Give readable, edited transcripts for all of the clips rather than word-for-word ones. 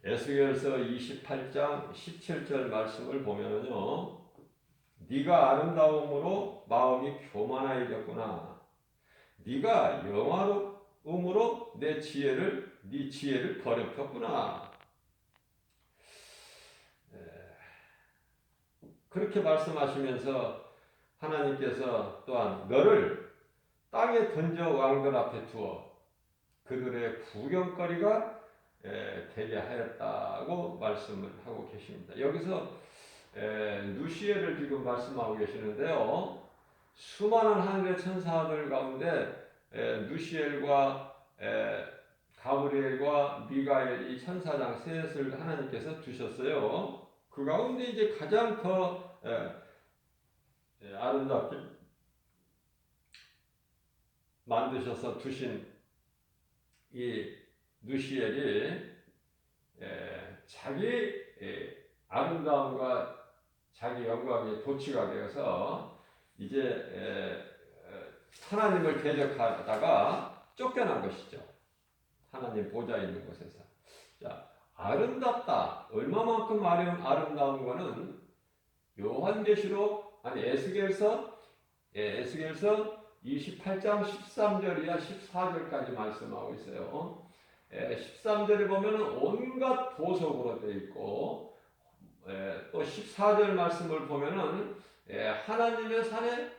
에스겔서 28장 17절 말씀을 보면은요, 네가 아름다움으로 마음이 교만하여졌구나. 네가 영화로움으로 네 지혜를 더럽혔구나. 그렇게 말씀하시면서 하나님께서 또한 너를 땅에 던져 왕들 앞에 두어 그들의 구경거리가 되게 하였다고 말씀을 하고 계십니다. 여기서 누시엘을 지금 말씀하고 계시는데요. 수많은 하늘의 천사들 가운데 누시엘과 가브리엘과 미가엘 이 천사장 셋을 하나님께서 두셨어요. 그 가운데 이제 가장 더 아름답게 만드셔서 두신 이 누시엘이 자기 아름다움과 자기 영광이 도취가 되어서 이제 하나님을 대적하다가 쫓겨난 것이죠. 하나님 보좌 있는 곳에서. 자, 아름답다. 얼마만큼 아름다운 거는 요한계시록 에스겔서 28장 13절이야 14절까지 말씀하고 있어요. 13절에 보면 온갖 보석으로 되어 있고, 또 14절 말씀을 보면은 하나님의 산에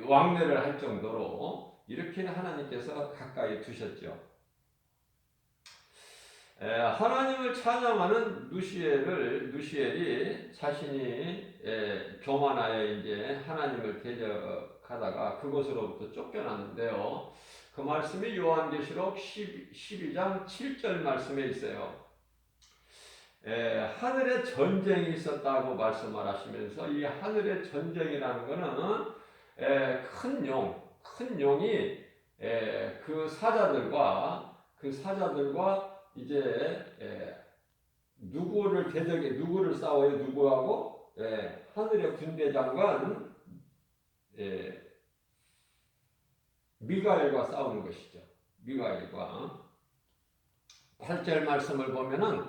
왕래를 할 정도로 이렇게 하나님께서 가까이 두셨죠. 하나님을 찬양하는 누시엘이 자신이 교만하여 이제 하나님을 대적하다가 그곳으로부터 쫓겨났는데요. 그 말씀이 요한계시록 12장 7절 말씀에 있어요. 하늘에 전쟁이 있었다고 말씀을 하시면서 이 하늘의 전쟁이라는 것은 큰 용이 그 사자들과 이제 누구를 싸워요? 누구하고? 하늘의 군대 장관 미가엘과 싸우는 것이죠. 미가엘과 8절 말씀을 보면은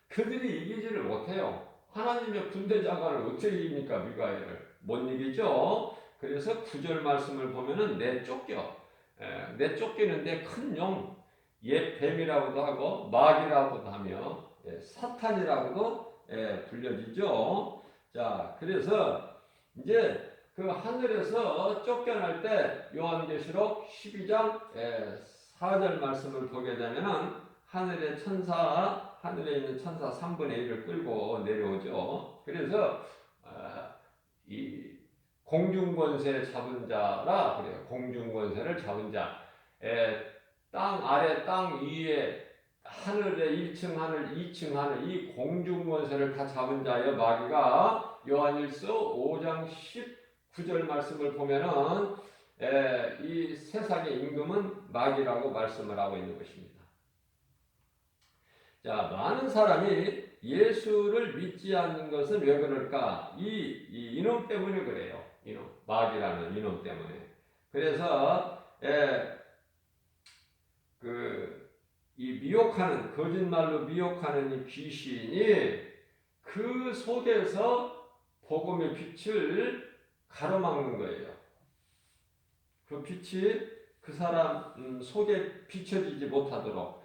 그들이 이기지를 못해요. 하나님의 군대 장관을 어떻게 이깁니까? 미가엘을 못 이기죠. 그래서 9절 말씀을 보면은 내쫓기는데 큰 용, 옛 뱀이라고도 하고 마귀라고도 하며 사탄이라고도 불려지죠. 자, 그래서 이제 그 하늘에서 쫓겨날 때 요한계시록 12장 4절 말씀을 보게 되면은 하늘에 있는 천사 3분의 1을 끌고 내려오죠. 그래서 이 공중권세 잡은 자라 그래요. 공중권세를 잡은 자. 땅 아래 땅 위에 하늘의 1층 하늘 2층 하늘 이 공중권세를 다 잡은 자여 마귀가 요한일서 5장 19절 말씀을 보면은 이 세상의 임금은 마귀라고 말씀을 하고 있는 것입니다. 자, 많은 사람이 예수를 믿지 않는 것은 왜 그럴까? 이 이놈 때문에 그래요. 마귀라는 이놈 때문에. 그래서 이 거짓말로 미혹하는 이 귀신이 그 속에서 복음의 빛을 가로막는 거예요. 그 빛이 그 사람 속에 비춰지지 못하도록.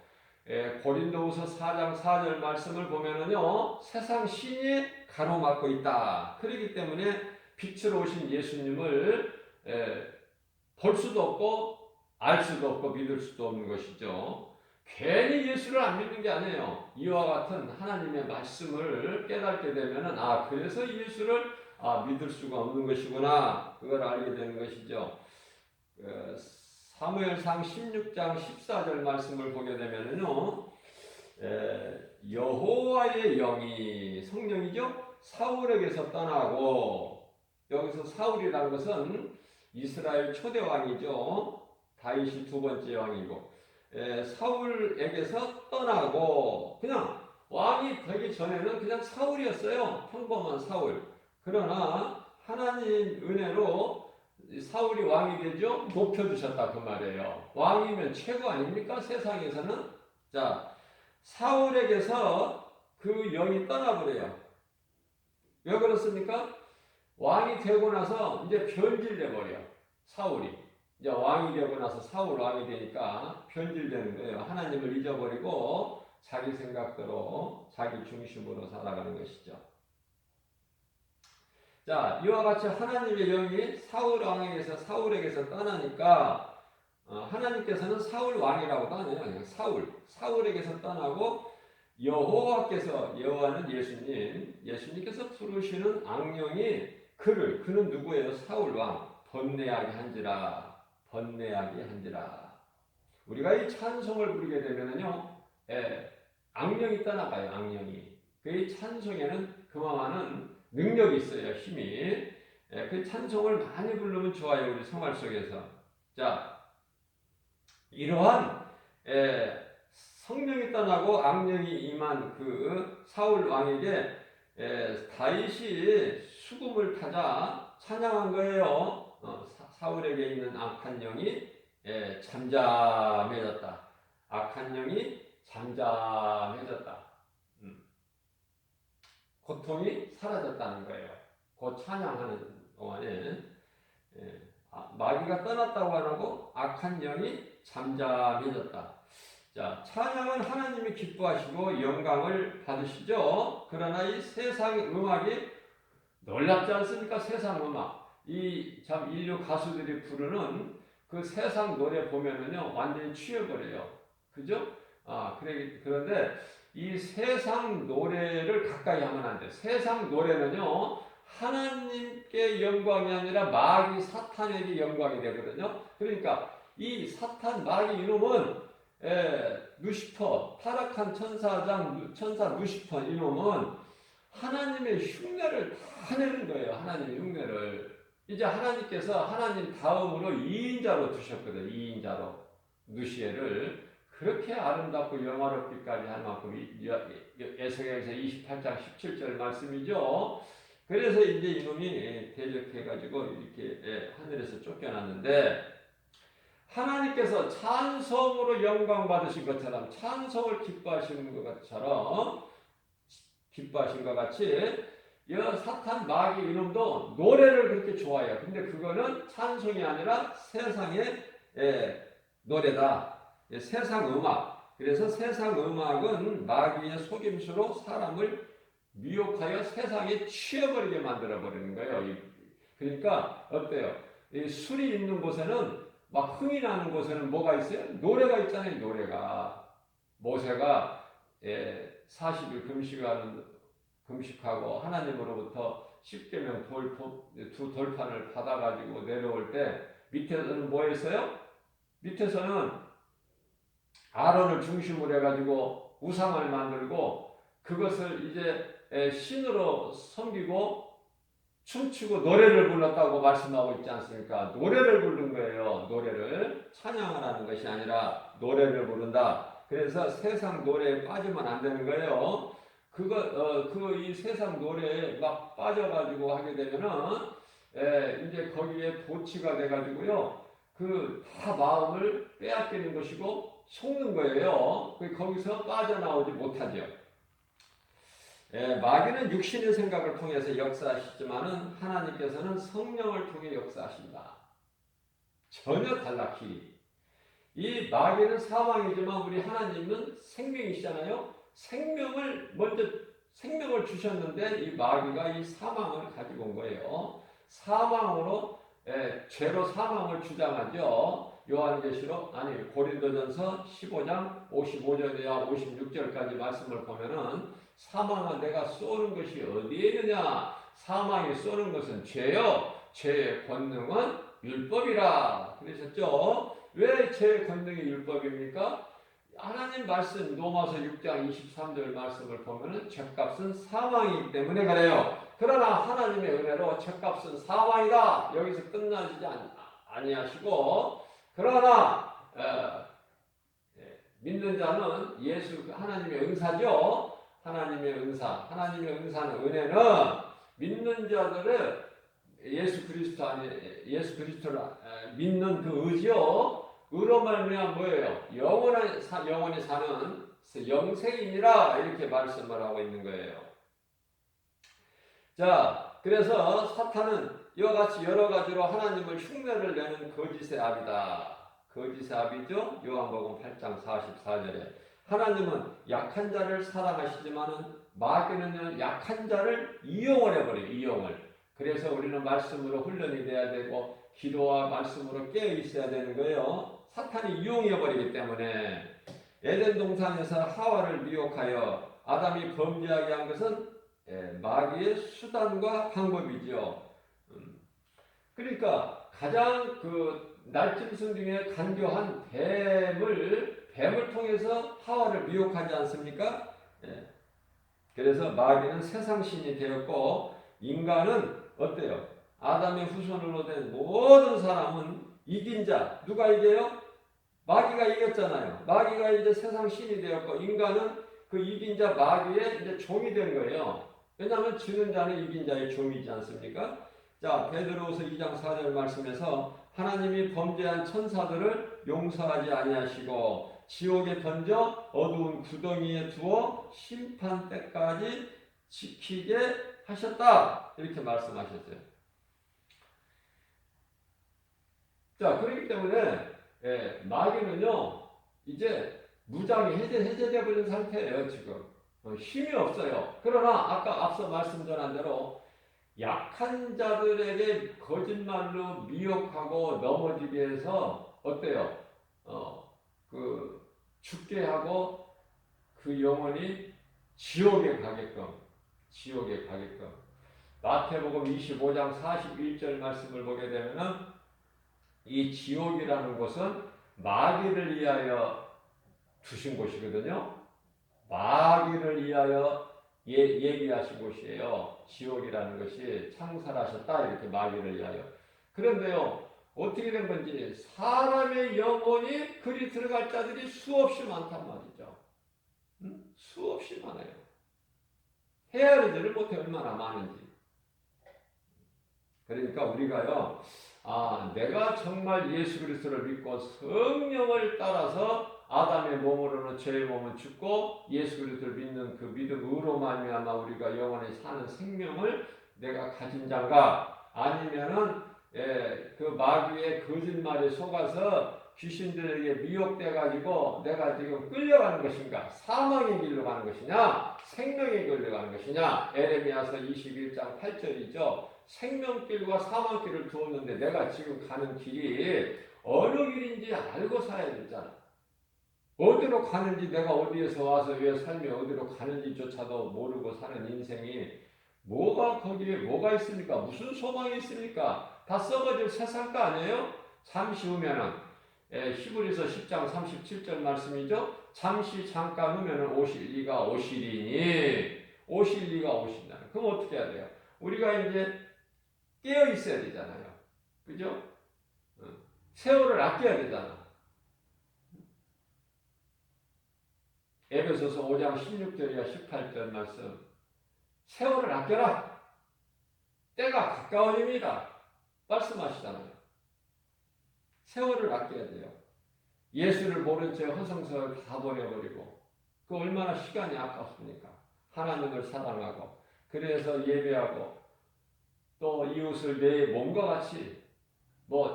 고린도후서 4장 4절 말씀을 보면은요, 세상 신이 가로막고 있다. 그렇기 때문에 빛으로 오신 예수님을 볼 수도 없고 알 수도 없고 믿을 수도 없는 것이죠. 괜히 예수를 안 믿는 게 아니에요. 이와 같은 하나님의 말씀을 깨닫게 되면은 그래서 예수를 믿을 수가 없는 것이구나. 그걸 알게 되는 것이죠. 사무엘상 16장 14절 말씀을 보게 되면은요, 여호와의 영이 성령이죠. 사울에게서 떠나고, 여기서 사울이라는 것은 이스라엘 초대 왕이죠. 다윗이 두 번째 왕이고, 사울에게서 떠나고 그냥 왕이 되기 전에는 그냥 사울이었어요. 평범한 사울. 그러나 하나님 은혜로 사울이 왕이 되죠. 높여주셨다 그 말이에요. 왕이면 최고 아닙니까? 세상에서는. 자, 사울에게서 그 영이 떠나버려요. 왜 그렇습니까? 왕이 되고 나서 이제 변질돼 버려. 사울이. 이제 왕이 되고 나서 사울 왕이 되니까 변질되는 거예요. 하나님을 잊어버리고 자기 생각대로 자기 중심으로 살아가는 것이죠. 자, 이와 같이 하나님의 영이 사울에게서 떠나니까 하나님께서는 사울 왕이라고도 안 해요. 그냥 사울에게서 떠나고 여호와는 예수님께서 부르시는 악령이 그는 누구예요? 사울 왕. 번뇌하게 한지라. 우리가 이 찬송을 부르게 되면은요, 악령이 떠나가요. 악령이. 그 찬송에는 그만한 능력이 있어요. 힘이. 그 찬송을 많이 부르면 좋아요. 우리 생활 속에서. 자, 이러한 성령이 떠나고 악령이 임한 그 사울 왕에게 다윗이 수금을 타자 찬양한 거예요. 사울에게 있는 악한 영이 잠잠해졌다. 악한 영이 잠잠해졌다. 고통이 사라졌다는 거예요. 그 찬양하는 동안에 마귀가 떠났다고 안 하고 악한 영이 잠잠해졌다. 자, 찬양은 하나님이 기뻐하시고 영광을 받으시죠. 그러나 이 세상 음악이 놀랍지 않습니까? 세상 음악. 참 인류 가수들이 부르는 그 세상 노래 보면은요, 완전히 취해버려요. 그죠? 그런데 이 세상 노래를 가까이 하면 안 돼. 세상 노래는요, 하나님께 영광이 아니라 마귀 사탄에게 영광이 되거든요. 그러니까 이 사탄 마귀 이놈은 루시퍼, 타락한 천사 루시퍼 이놈은 하나님의 흉내를 다 내는 거예요. 하나님의 흉내를. 이제 하나님께서 하나님 다음으로 2인자로 두셨거든요. 2인자로 누시엘을 그렇게 아름답고 영화롭기까지 할 만큼 에스겔서 28장 17절 말씀이죠. 그래서 이제 이놈이 대적해가지고 이렇게 하늘에서 쫓겨났는데 하나님께서 찬송으로 영광 받으신 것처럼 찬송을 기뻐하신 것 같이 이 사탄 마귀 이놈도 노래를 그렇게 좋아해요. 근데 그거는 찬송이 아니라 세상의 노래다. 세상 음악. 그래서 세상 음악은 마귀의 속임수로 사람을 미혹하여 세상에 취해버리게 만들어버리는 거예요. 그러니까 어때요? 술이 있는 곳에는 막 흥이 나는 곳에는 뭐가 있어요? 노래가 있잖아요. 노래가. 모세가 40일 금식하고 하나님으로부터 10계명 두 돌판을 받아가지고 내려올 때 밑에서는 뭐 했어요? 밑에서는 아론을 중심으로 해가지고 우상을 만들고 그것을 이제 신으로 섬기고 춤추고 노래를 불렀다고 말씀하고 있지 않습니까? 노래를 부른 거예요. 노래를 찬양을 하는 것이 아니라 노래를 부른다. 그래서 세상 노래에 빠지면 안 되는 거예요. 이 세상 노래에 막 빠져가지고 하게 되면은 이제 거기에 도취가 돼가지고요. 다 마음을 빼앗기는 것이고 속는 거예요. 거기서 빠져나오지 못하죠. 마귀는 육신의 생각을 통해서 역사하시지만은 하나님께서는 성령을 통해 역사하신다. 전혀 달라키. 이 마귀는 사망이지만 우리 하나님은 생명이시잖아요. 생명을 주셨는데 이 마귀가 이 사망을 가지고 온 거예요. 죄로 사망을 주장하죠. 고린도전서 15장 55절에야 56절까지 말씀을 보면은 사망은 내가 쏘는 것이 어디에 있느냐? 사망이 쏘는 것은 죄요. 죄의 권능은 율법이라. 그러셨죠? 왜 죄의 권능이 율법입니까? 하나님 말씀 로마서 6장 23절 말씀을 보면은 죄값은 사망이기 때문에 그래요. 그러나 하나님의 은혜로 죄값은 사망이다. 여기서 끝나지 아니하시고 그러나 믿는 자는 하나님의 은사죠. 하나님의 은사는 은혜는 믿는 자들을 예수 그리스도를 믿는 그 의지요. 의로 말미암아 뭐예요? 영원히 사는 영생이니라 이렇게 말씀을 하고 있는 거예요. 자, 그래서 사탄은 이와 같이 여러 가지로 하나님을 흉내를 내는 거짓의 압이다. 거짓의 압이죠. 요한복음 8장 44절에 하나님은 약한 자를 사랑하시지만은 마귀는요 약한 자를 이용을 해버려요. 이용을. 그래서 우리는 말씀으로 훈련이 돼야 되고 기도와 말씀으로 깨어 있어야 되는 거예요. 사탄이 이용해버리기 때문에 에덴 동산에서 하와를 미혹하여 아담이 범죄하게 한 것은 마귀의 수단과 방법이죠. 그러니까 가장 그 날짐승 중에 간교한 뱀을 통해서 하와를 미혹하지 않습니까? 그래서 마귀는 세상 신이 되었고 인간은 어때요? 아담의 후손으로 된 모든 사람은 이긴 자. 누가 이겨요? 마귀가 이겼잖아요. 마귀가 이제 세상 신이 되었고 인간은 그 이긴 자 마귀의 이제 종이 된 거예요. 왜냐하면 지는 자는 이긴 자의 종이지 않습니까? 자, 베드로후서 2장 4절 말씀에서 하나님이 범죄한 천사들을 용서하지 아니하시고 지옥에 던져 어두운 구덩이에 두어 심판 때까지 지키게 하셨다. 이렇게 말씀하셨어요. 자, 그렇기 때문에 마귀는요 이제 무장이 해제되어 버린 상태예요. 지금 힘이 없어요. 그러나 아까 앞서 말씀 전한 대로 약한 자들에게 거짓말로 미혹하고 넘어지게 해서 어때요? 죽게 하고 그 영혼이 지옥에 가게끔 마태복음 25장 41절 말씀을 보게 되면은 이 지옥이라는 곳은 마귀를 위하여 두신 곳이거든요. 마귀를 위하여 얘기하신 곳이에요. 지옥이라는 것이 창설하셨다 이렇게 마귀를 위하여. 그런데요 어떻게 된 건지 사람의 영혼이 그리 들어갈 자들이 수없이 많단 말이죠. 수없이 많아요. 헤아리지를 못해 얼마나 많은지. 그러니까 우리가요 내가 정말 예수 그리스도를 믿고 성령을 따라서 아담의 몸으로는 죄의 몸은 죽고 예수 그리스도를 믿는 그 믿음으로 말미암아 우리가 영원히 사는 생명을 내가 가진 자인가 아니면은 그 마귀의 거짓말에 속아서 귀신들에게 미혹돼 가지고 내가 지금 끌려가는 것인가 사망의 길로 가는 것이냐 생명의 길로 가는 것이냐 에레미야서 21장 8절이죠. 생명길과 사망길을 두었는데 내가 지금 가는 길이 어느 길인지 알고 살아야 되잖아. 어디로 가는지 내가 어디에서 와서 왜 삶이 어디로 가는지조차도 모르고 사는 인생이 거기에 뭐가 있습니까? 무슨 소망이 있습니까? 다 썩어질 세상가 아니에요? 잠시 후면은 히브리서 10장 37절 말씀이죠. 잠시 잠깐 후면은 오실 리가 오시리니 오실 리가 오신다. 그럼 어떻게 해야 돼요? 우리가 이제 깨어 있어야 되잖아요. 그죠? 세월을 아껴야 되잖아. 에베소서 5장 16절이야 18절 말씀. 세월을 아껴라. 때가 가까워집니다. 말씀하시잖아요. 세월을 아껴야 돼요. 예수를 모른 채 허송세월 다 버려버리고 그 얼마나 시간이 아깝습니까? 하나님을 사랑하고 그래서 예배하고 또 이웃을 내 몸과 같이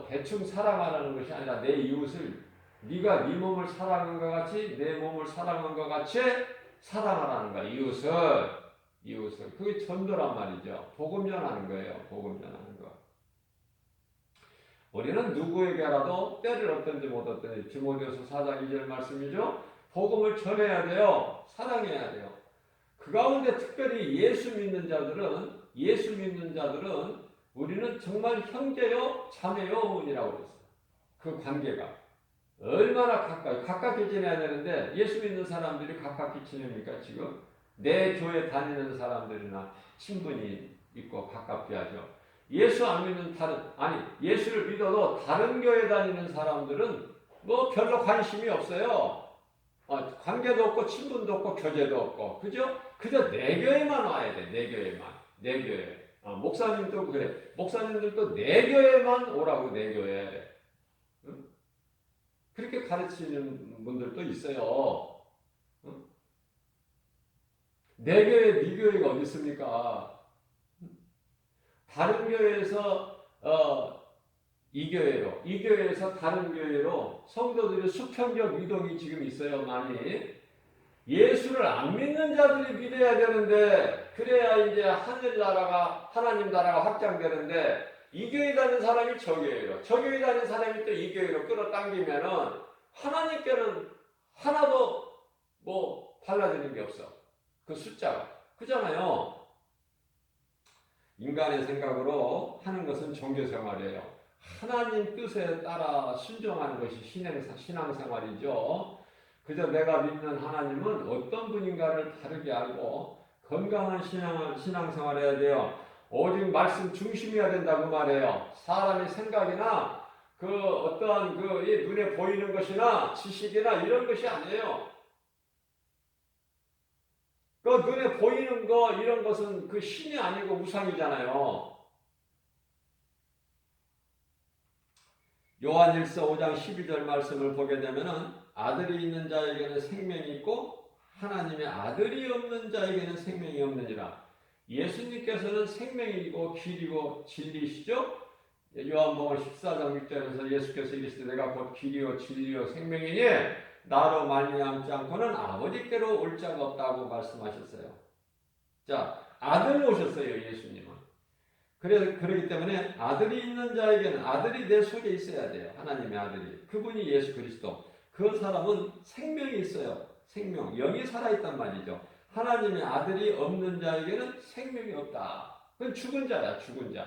대충 사랑하라는 것이 아니라 내 이웃을 네가 네 몸을 사랑한 것 같이 내 몸을 사랑한 것 같이 사랑하라는 거야. 이웃을 그게 전도란 말이죠. 복음 전하는 거예요. 복음 전하는 거. 우리는 누구에게라도 때를 얻든지 못 얻든지 디모데후서 4장 2절 말씀이죠. 복음을 전해야 돼요. 사랑해야 돼요. 그 가운데 특별히 예수 믿는 자들은 우리는 정말 형제요 자매요 어머니라고 그랬어요. 그 관계가 얼마나 가깝게 지내야 되는데 예수 믿는 사람들이 가깝게 지냅니까? 지금 내 교회 다니는 사람들이나 친분이 있고 가깝게 하죠. 예수 안 믿는 예수를 믿어도 다른 교회 다니는 사람들은 별로 관심이 없어요. 관계도 없고 친분도 없고 교제도 없고 그죠? 그저 내 교회만 와야 돼. 내 교회. 목사님도 그래. 목사님들도 내 교회만 오라고 내 교회. 응? 그렇게 가르치는 분들도 있어요. 내 교회, 네 교회가 어디 있습니까? 다른 교회에서 이 교회로, 이 교회에서 다른 교회로 성도들의 수평적 이동이 지금 있어요, 많이. 예수를 안 믿는 자들이 믿어야 되는데, 그래야 이제 하늘나라가, 하나님 나라가 확장되는데, 이 교회 다니는 사람이 저 교회로, 저 교회 다니는 사람이 또 이 교회로 끌어당기면은, 하나님께는 하나도 뭐 달라지는 게 없어. 그 숫자가. 그잖아요. 인간의 생각으로 하는 것은 종교생활이에요. 하나님 뜻에 따라 순종하는 것이 신앙생활이죠. 그저 내가 믿는 하나님은 어떤 분인가를 다르게 알고 건강한 신앙생활을 해야 돼요. 오직 말씀 중심이어야 된다고 말해요. 사람의 생각이나 그 어떠한 그 눈에 보이는 것이나 지식이나 이런 것이 아니에요. 그 눈에 보이는 거 이런 것은 그 신이 아니고 우상이잖아요. 요한일서 5장 12절 말씀을 보게 되면은 아들이 있는 자에게는 생명이 있고 하나님의 아들이 없는 자에게는 생명이 없느니라. 예수님께서는 생명이고 길이고 진리시죠? 요한복음 14장 6절에서 예수께서 이르시되 내가 곧 길이요 진리요 생명이니 나로 말미암지 않고는 아버지께로 올 자가 없다고 말씀하셨어요. 자, 아들 오셨어요, 예수님은. 그러기 때문에 아들이 있는 자에게는 아들이 내 속에 있어야 돼요. 하나님의 아들이. 그분이 예수 그리스도. 그 사람은 생명이 있어요. 생명. 영이 살아있단 말이죠. 하나님의 아들이 없는 자에게는 생명이 없다. 그건 죽은 자야, 죽은 자.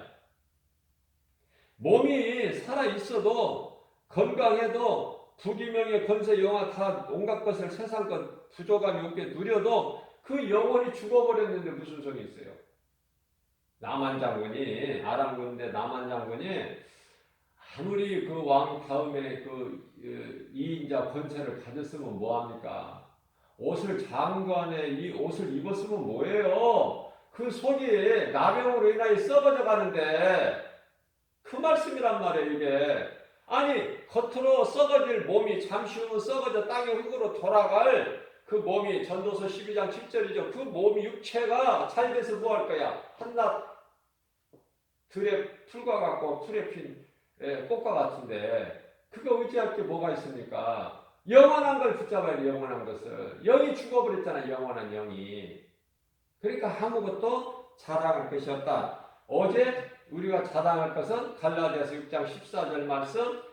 몸이 살아있어도 건강해도 부귀명예 권세 영화 다 온갖 것을 세상 것 부족함이 없게 누려도 그 영혼이 죽어버렸는데 무슨 소용이 있어요? 나만 장군이 아람 군대 나만 장군이 아무리 그 왕 다음에 그 2인자 권세를 가졌으면 뭐합니까? 옷을 장관에 이 옷을 입었으면 뭐예요? 그 속이 나병으로 인하여 썩어져 가는데 그 말씀이란 말이에요 이게. 아니 겉으로 썩어질 몸이 잠시 후면 썩어져 땅의 흙으로 돌아갈 그 몸이 전도서 12장 7절이죠. 그 몸이 육체가 잘 돼서 뭐 할 거야? 한낱 들에 풀과 같고 풀에 핀 꽃과 같은데 그거 의지할 게 뭐가 있습니까? 영원한 걸 붙잡아야 돼. 영원한 것을. 영이 죽어버렸잖아. 영원한 영이. 그러니까 아무것도 자랑할 것이 없다. 어제 우리가 자랑할 것은 갈라디아서 6장 14절 말씀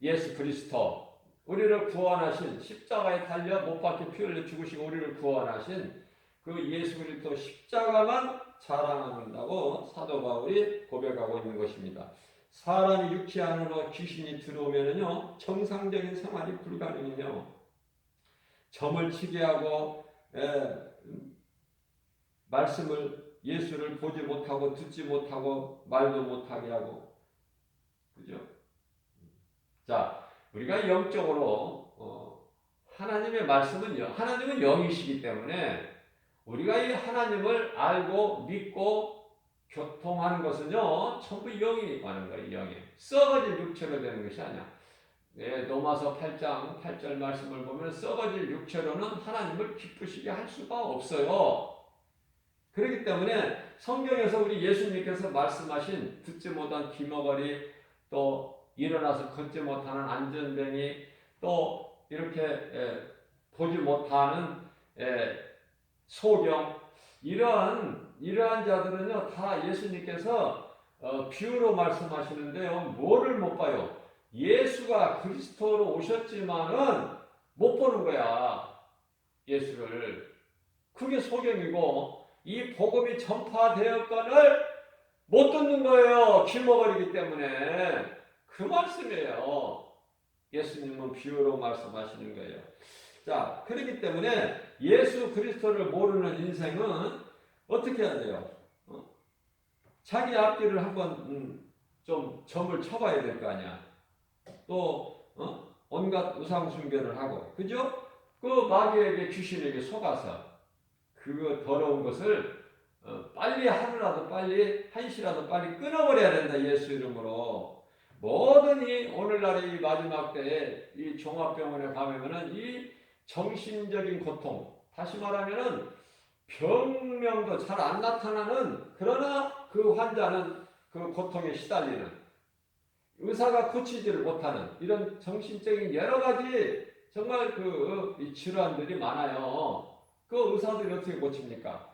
예수 그리스도 우리를 구원하신 십자가에 달려 못 박혀 피 흘려 죽으시고 우리를 구원하신 그 예수 그리스도 십자가만 자랑한다고 사도 바울이 고백하고 있는 것입니다. 사람이 육체 안으로 귀신이 들어오면은요 정상적인 생활이 불가능해요. 점을 치게 하고 말씀을 예수를 보지 못하고 듣지 못하고 말도 못하게 하고 그죠? 자 우리가 영적으로 하나님의 말씀은 하나님은 영이시기 때문에 우리가 이 하나님을 알고 믿고 교통하는 것은요 전부 영이 하는 거예요. 영이 썩어질 육체로 되는 것이 아니야. 로마서 8장 8절 말씀을 보면 썩어질 육체로는 하나님을 기쁘시게 할 수가 없어요. 그렇기 때문에 성경에서 우리 예수님께서 말씀하신 듣지 못한 귀머거리 또 일어나서 걷지 못하는 안전뱅이 또 이렇게 보지 못하는 소경 이러한 자들은요 다 예수님께서 비유로 말씀하시는데요 뭐를 못 봐요? 예수가 그리스도로 오셨지만은 못 보는 거야 예수를. 그게 소경이고 이 복음이 전파되었건을 못 듣는 거예요. 귀머거리기 때문에. 그 말씀이에요. 예수님은 비유로 말씀하시는 거예요. 자, 그렇기 때문에 예수 그리스도를 모르는 인생은 어떻게 해야 돼요? 자기 앞길을 한번 좀 점을 쳐봐야 될 거 아니야. 또 온갖 우상 숭배를 하고, 그죠? 그 마귀에게 귀신에게 속아서 그 더러운 것을 빨리 하루라도 빨리 한시라도 빨리 끊어버려야 된다. 예수 이름으로. 모든 이 오늘날의 이 마지막 때에 이 종합병원에 가면은 이 정신적인 고통, 다시 말하면은 병명도 잘 안 나타나는, 그러나 그 환자는 그 고통에 시달리는, 의사가 고치지를 못하는 이런 정신적인 여러 가지 정말 이 질환들이 많아요. 그 의사들이 어떻게 고칩니까?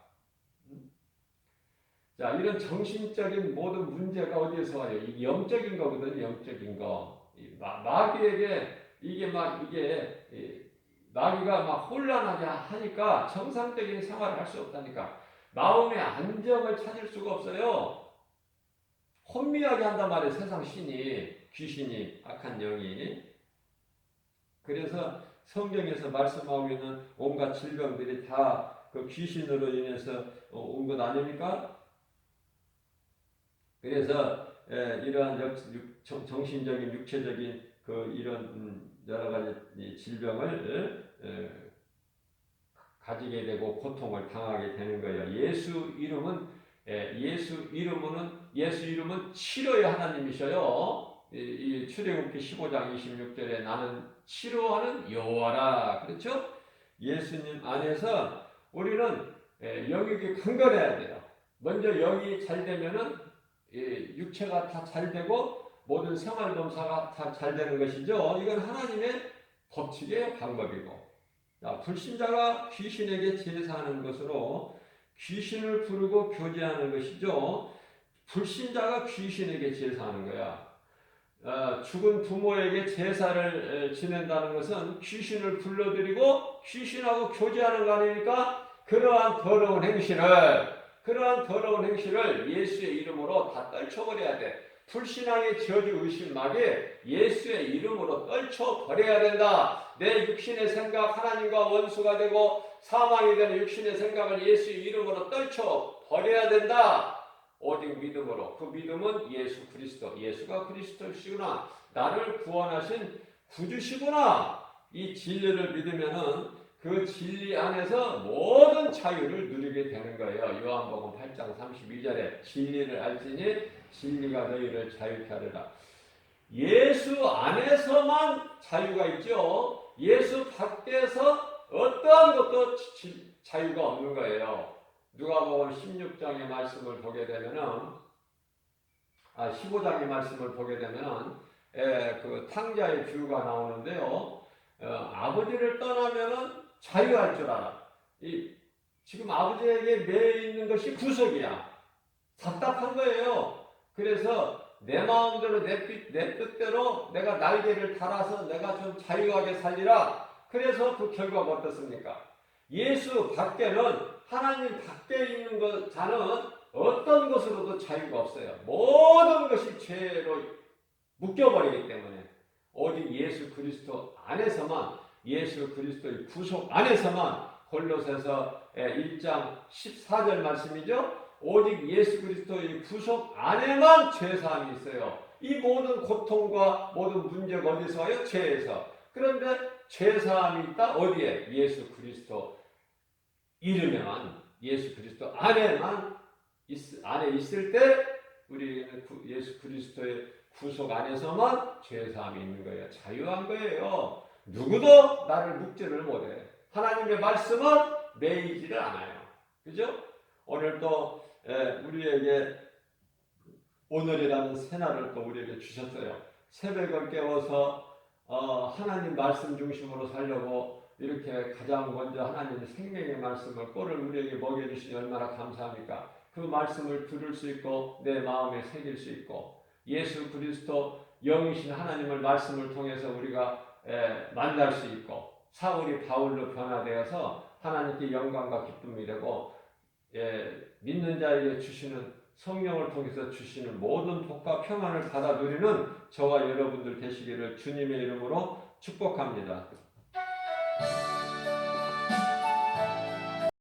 자, 이런 정신적인 모든 문제가 어디에서 와요? 이 영적인 거거든요, 영적인 거. 마귀에게 마귀가 막 혼란하게 하니까 정상적인 생활을 할 수 없다니까. 마음의 안정을 찾을 수가 없어요. 혼미하게 한단 말이에요, 세상 귀신이, 악한 영이. 그래서 성경에서 말씀하고 있는 온갖 질병들이 다 그 귀신으로 인해서 온 것 아닙니까? 그래서 이러한 정신적인, 육체적인 이런 여러 가지 질병을 가지게 되고 고통을 당하게 되는 거예요. 예수 이름은 치료의 하나님이셔요. 이 출애굽기 15장 26절에 나는 치료하는 여호와라. 그렇죠? 예수님 안에서 우리는 영육이 강건해야 돼요. 먼저 영이 잘 되면은 육체가 다 잘 되고 모든 생활 검사가 다 잘 되는 것이죠. 이건 하나님의 법칙의 방법이고. 자, 불신자가 귀신에게 제사하는 것으로 귀신을 부르고 교제하는 것이죠. 불신자가 귀신에게 제사하는 거야. 죽은 부모에게 제사를 지낸다는 것은 귀신을 불러들이고 귀신하고 교제하는 거 아닙니까? 그러한 더러운 행실을 예수의 이름으로 다 떨쳐버려야 돼. 불신앙의 저주 의심막에 예수의 이름으로 떨쳐버려야 된다. 내 육신의 생각 하나님과 원수가 되고 사망이 되는 육신의 생각을 예수의 이름으로 떨쳐버려야 된다. 오직 믿음으로. 그 믿음은 예수 그리스도. 예수가 그리스도시구나. 나를 구원하신 구주시구나. 이 진리를 믿으면은 그 진리 안에서 모든 자유를 누리게 되는 거예요. 요한복음 8장 32절에 진리를 알지니 진리가 너희를 자유케 하리라. 예수 안에서만 자유가 있죠. 예수 밖에서 어떠한 것도 자유가 없는 거예요. 누가복음 16장의 말씀을 보게 되면은 15장의 말씀을 보게 되면은 그 탕자의 비유가 나오는데요. 아버지를 떠나면은 자유할 줄 알아. 지금 아버지에게 매여 있는 것이 구속이야. 답답한 거예요. 그래서 내 마음대로 내 뜻대로 내가 날개를 달아서 내가 좀 자유하게 살리라. 그래서 그 결과가 어떻습니까? 예수 밖에는, 하나님 밖에 있는 자는 어떤 것으로도 자유가 없어요. 모든 것이 죄로 묶여버리기 때문에 오직 예수 그리스도 안에서만, 예수 그리스도의 구속 안에서만, 골로새서 1장 14절 말씀이죠. 오직 예수 그리스도의 구속 안에만 죄사함이 있어요. 이 모든 고통과 모든 문제가 어디서 와요? 죄에서. 그런데 죄사함이 있다. 어디에? 예수 그리스도 이름에만, 예수 그리스도 안에 있을 때 우리는 예수 그리스도의 구속 안에서만 죄사함이 있는 거예요. 자유한 거예요. 누구도 나를 묶지를 못해. 하나님의 말씀은 매이지를 않아요. 그죠? 오늘 또 우리에게 오늘이라는 새날을 또 우리에게 주셨어요. 새벽을 깨워서 하나님 말씀 중심으로 살려고 이렇게 가장 먼저 하나님의 생명의 말씀을 꼴을 우리에게 먹여주시니 얼마나 감사합니까? 그 말씀을 들을 수 있고 내 마음에 새길 수 있고 예수 그리스도 영이신 하나님을 말씀을 통해서 우리가 만날 수 있고 사울이 바울로 변화되어서 하나님께 영광과 기쁨이 되고 믿는 자에게 주시는 성령을 통해서 주시는 모든 복과 평안을 받아 누리는 저와 여러분들 되시기를 주님의 이름으로 축복합니다.